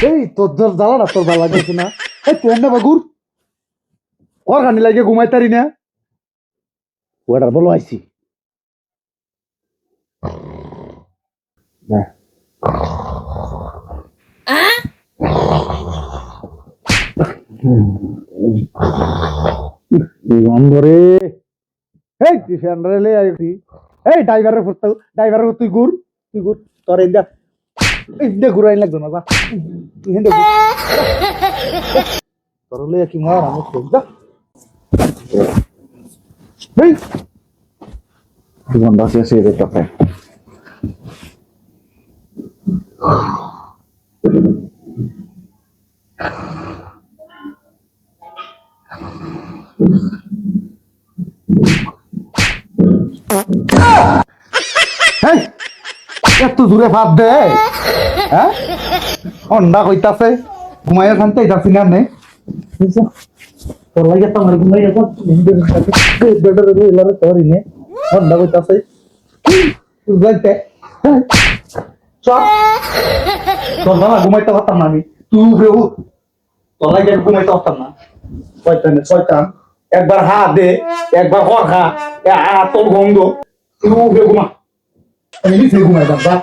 এই তোর ধর জ্বালা না তোর ভালো লাগছে না এই তুই না বাগুর ওর গানি লাগে ঘুমাই তারি না ওটার বলো আইছি গন্ধরে এই তুই ফ্যান্ডারে লে আইছি এই ড্রাইভারের তুই ঘুর তোর ইন্দা ইন্দা ঘুরাই লাগতো না বা তুই হিন্দে তোর লে কি মার আমি যা এই ganda sia sih capek. Hei, এত দূরে ভাত দে হ্যাঁ অন্ডা কইতাছে ঘুমাইয়া খানতে যাচ্ছি না নে তোর লাগে তো আমার ঘুমাইয়া যাচ্ছে বেডের এলারে তোরই নে অন্ডা কইতাছে বুঝতে চল তোর বাবা ঘুমাইতে পারতাম না আমি তুই বেউ তোর লাগে ঘুমাইতে পারতাম না শয়তান একবার হা দে একবার হর খা তোর গন্ধ তুই ঘুমা আমি নিচে ঘুমাই যাবা